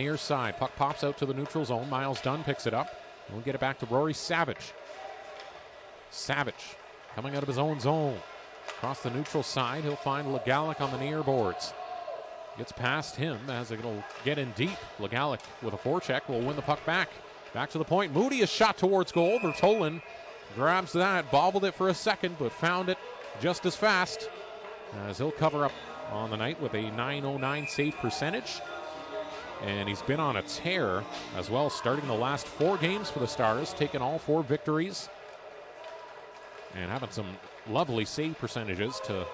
near side. Puck pops out to the neutral zone. Miles Dunn picks it up. We'll get it back to Rory Savage. Savage coming out of his own zone. Across the neutral side, he'll find Legalic on the near boards. Gets past him as it'll get in deep. Legalic with a forecheck will win the puck back. Back to the point. Moody is shot towards goal. Bertolin grabs that, bobbled it for a second, but found it just as fast as he'll cover up on the night with a .909 save percentage. And he's been on a tear as well, starting the last 4 games for the Stars, taking all 4 victories and having some lovely save percentages to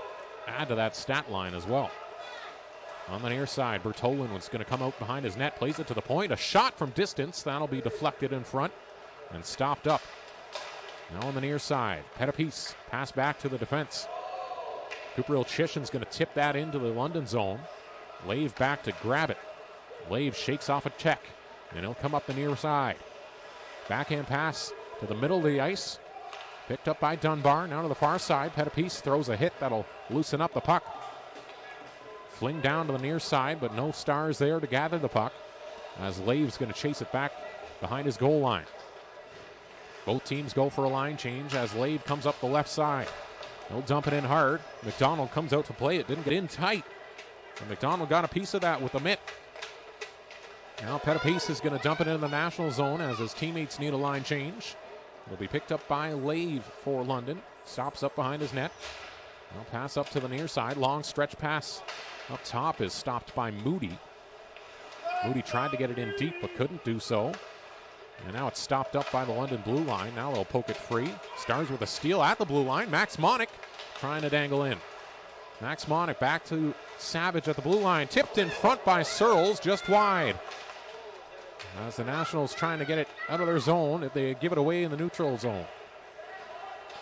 add to that stat line as well. On the near side, Bertolin was going to come out behind his net, plays it to the point. A shot from distance, that'll be deflected in front and stopped up. Now on the near side, Pettipies pass back to the defense. Kupril Chishin's going to tip that into the London zone. Lave back to grab it. Lave shakes off a check, and he'll come up the near side. Backhand pass to the middle of the ice. Picked up by Dunbar. Now to the far side. Pettipies throws a hit that'll loosen up the puck. Fling down to the near side, but no Stars there to gather the puck as Lave's going to chase it back behind his goal line. Both teams go for a line change as Lave comes up the left side. He'll dump it in hard. McDonald comes out to play it. Didn't get in tight. And McDonald got a piece of that with the mitt. Now Pettipies is going to dump it into the national zone as his teammates need a line change. Will be picked up by Lave for London. Stops up behind his net. Now pass up to the near side. Long stretch pass up top is stopped by Moody. Moody tried to get it in deep but couldn't do so. And now it's stopped up by the London blue line. Now they'll poke it free. Stars with a steal at the blue line. Max Monick trying to dangle in. Max Monick back to Savage at the blue line. Tipped in front by Searles, just wide. As the Nationals trying to get it out of their zone, they give it away in the neutral zone.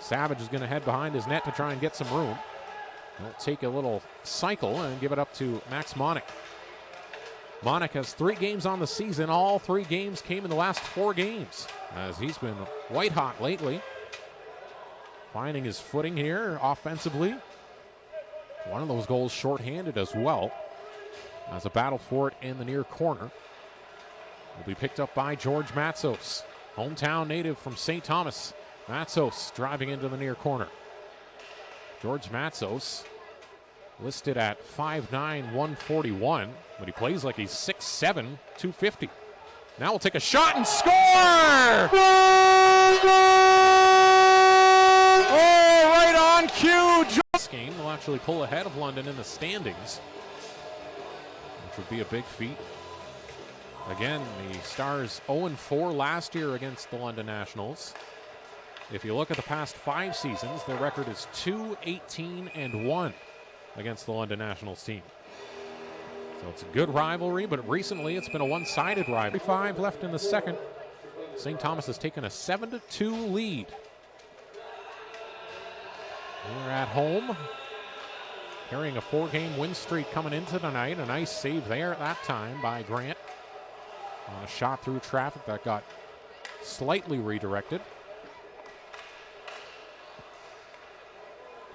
Savage is going to head behind his net to try and get some room. He'll take a little cycle and give it up to Max Monick. Monick has 3 games on the season. All 3 games came in the last 4 games as he's been white hot lately. Finding his footing here offensively. One of those goals shorthanded as well as a battle for it in the near corner. Will be picked up by George Matsos, hometown native from St. Thomas. Matsos driving into the near corner. George Matsos listed at 5'9", 141, but he plays like he's 6'7", 250. Now we'll take a shot and score! Oh, right on cue. This game will actually pull ahead of London in the standings, which would be a big feat. Again, the Stars 0-4 last year against the London Nationals. If you look at the past 5 seasons, their record is 2-18-1 against the London Nationals team. So it's a good rivalry, but recently it's been a one-sided rivalry. 5 left in the second. St. Thomas has taken a 7-2 lead. They're at home, carrying a 4-game win streak coming into tonight. A nice save there at that time by Grant. On a shot through traffic that got slightly redirected.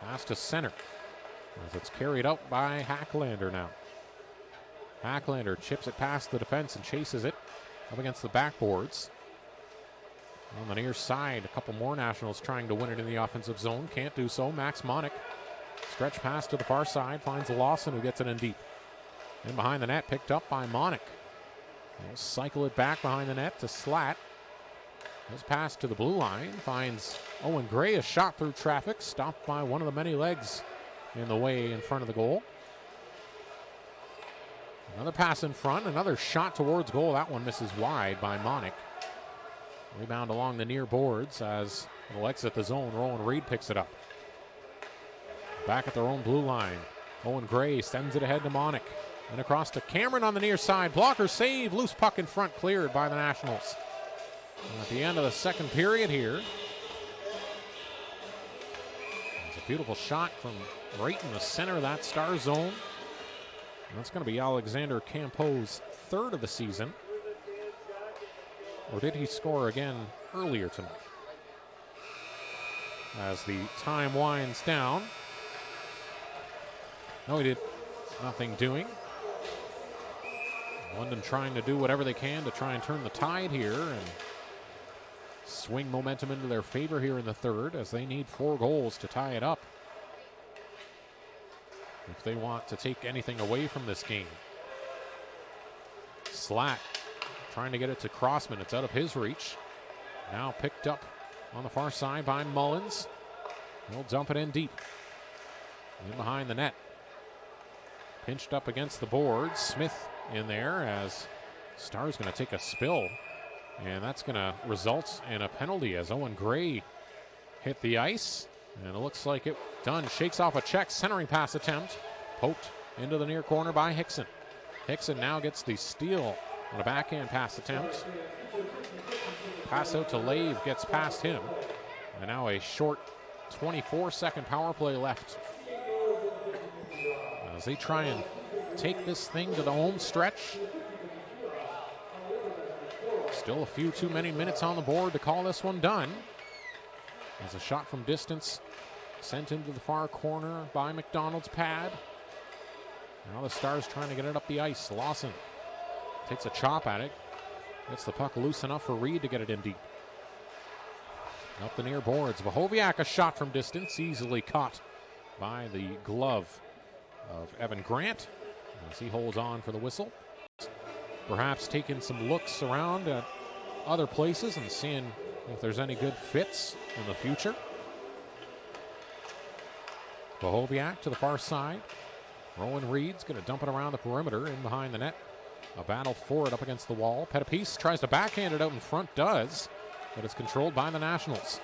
Pass to center as it's carried out by Hacklander now. Hacklander chips it past the defense and chases it up against the backboards. On the near side, a couple more Nationals trying to win it in the offensive zone. Can't do so. Max Monick, stretch pass to the far side, finds Lawson who gets it in deep. And behind the net, picked up by Monick. He'll cycle it back behind the net to Slat. His pass to the blue line finds Owen Gray, a shot through traffic, stopped by one of the many legs in the way in front of the goal. Another pass in front, another shot towards goal. That one misses wide by Monick. Rebound along the near boards as it'll exit the zone. Rowan Reed picks it up. Back at their own blue line. Owen Gray sends it ahead to Monick. And across to Cameron on the near side. Blocker save. Loose puck in front cleared by the Nationals. And at the end of the second period here. It's a beautiful shot from right in the center of that Star zone. And that's going to be Alexander Campo's 3rd of the season. Or did he score again earlier tonight? As the time winds down. No, he did nothing doing. London trying to do whatever they can to try and turn the tide here and swing momentum into their favor here in the third, as they need 4 goals to tie it up if they want to take anything away from this game. Slack trying to get it to Crossman. It's out of his reach. Now picked up on the far side by Mullins. He'll dump it in deep. In behind the net. Pinched up against the boards. Smith in there as Star's going to take a spill. And that's going to result in a penalty as Owen Gray hit the ice. And it looks like it done. Shakes off a check. Centering pass attempt. Poked into the near corner by Hickson. Hickson now gets the steal on a backhand pass attempt. Pass out to Lave, gets past him. And now a short 24-second power play left as they try and take this thing to the home stretch. Still a few too many minutes on the board to call this one done. As a shot from distance sent into the far corner by McDonald's pad. Now the Stars trying to get it up the ice. Lawson takes a chop at it. Gets the puck loose enough for Reed to get it in deep. Up the near boards. Vahoviak, a shot from distance, easily caught by the glove of Evan Grant as he holds on for the whistle. Perhaps taking some looks around at other places and seeing if there's any good fits in the future. Vahoviak to the far side. Rowan Reed's going to dump it around the perimeter in behind the net. A battle for it up against the wall. Pettipice tries to backhand it out in front, does, but it's controlled by the Nationals.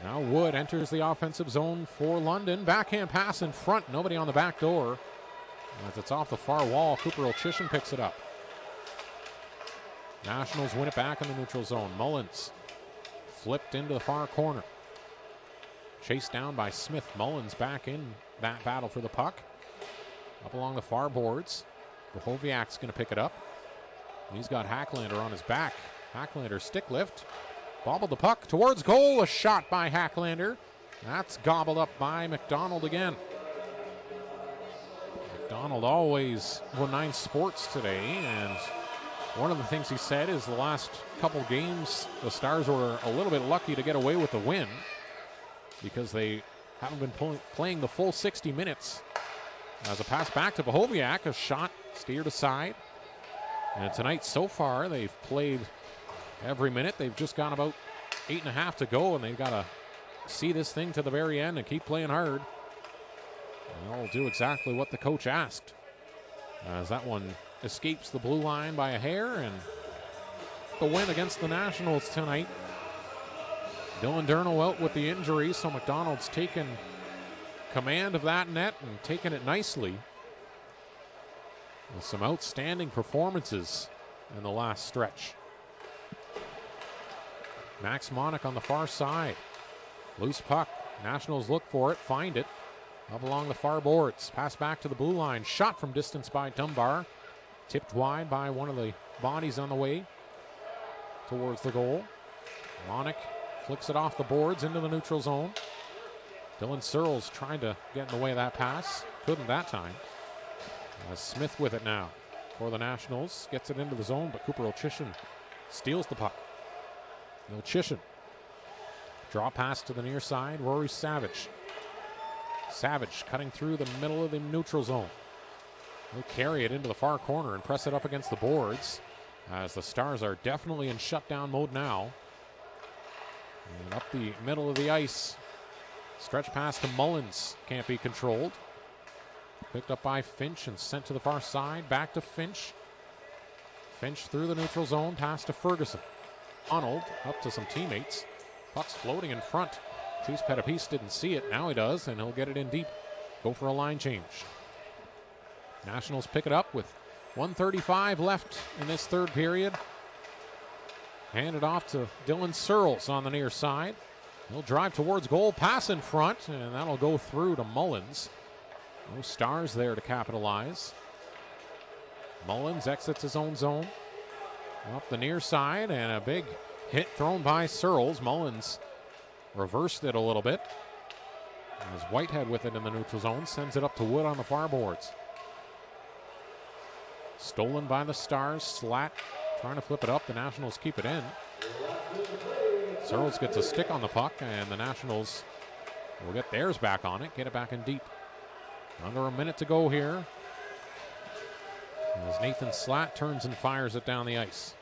Now Wood enters the offensive zone for London. Backhand pass in front, nobody on the back door. As it's off the far wall, Cooper Olchishin picks it up. Nationals win it back in the neutral zone. Mullins flipped into the far corner. Chased down by Smith. Mullins back in that battle for the puck. Up along the far boards. Vahoviak's going to pick it up. He's got Hacklander on his back. Hacklander stick lift. Bobbled the puck towards goal. A shot by Hacklander. That's gobbled up by McDonald again. McDonald always won 9 sports today, and one of the things he said is the last couple games the Stars were a little bit lucky to get away with the win because they haven't been playing the full 60 minutes. As a pass back to Vahoviak, a shot steered aside. And tonight so far they've played every minute. They've just got about 8.5 to go, and they've got to see this thing to the very end and keep playing hard. And they'll do exactly what the coach asked. As that one escapes the blue line by a hair, and the win against the Nationals tonight. Dylan Durno out with the injury, so McDonald's taken command of that net and taken it nicely. With some outstanding performances in the last stretch. Max Monnick on the far side. Loose puck. Nationals look for it, find it. Up along the far boards. Pass back to the blue line. Shot from distance by Dunbar. Tipped wide by one of the bodies on the way towards the goal. Monnick flicks it off the boards into the neutral zone. Dylan Searles trying to get in the way of that pass. Couldn't that time. Smith with it now for the Nationals. Gets it into the zone, but Cooper Olchishin steals the puck. Olchishin. Draw pass to the near side. Rory Savage. Savage cutting through the middle of the neutral zone. He'll carry it into the far corner and press it up against the boards as the Stars are definitely in shutdown mode now. And up the middle of the ice. Stretch pass to Mullins. Can't be controlled. Picked up by Finch and sent to the far side. Back to Finch. Finch through the neutral zone. Pass to Ferguson. Arnold up to some teammates. Puck's floating in front. Chase Pettipice didn't see it. Now he does, and he'll get it in deep. Go for a line change. Nationals pick it up with 1:35 left in this third period. Hand it off to Dylan Searles on the near side. He'll drive towards goal, pass in front, and that'll go through to Mullins. No Stars there to capitalize. Mullins exits his own zone. Up the near side, and a big hit thrown by Searles. Mullins reversed it a little bit. As Whitehead with it in the neutral zone, sends it up to Wood on the far boards. Stolen by the Stars. Slat trying to flip it up. The Nationals keep it in. Searles gets a stick on the puck, and the Nationals will get theirs back on it. Get it back in deep. Under a minute to go here, as Nathan Slat turns and fires it down the ice.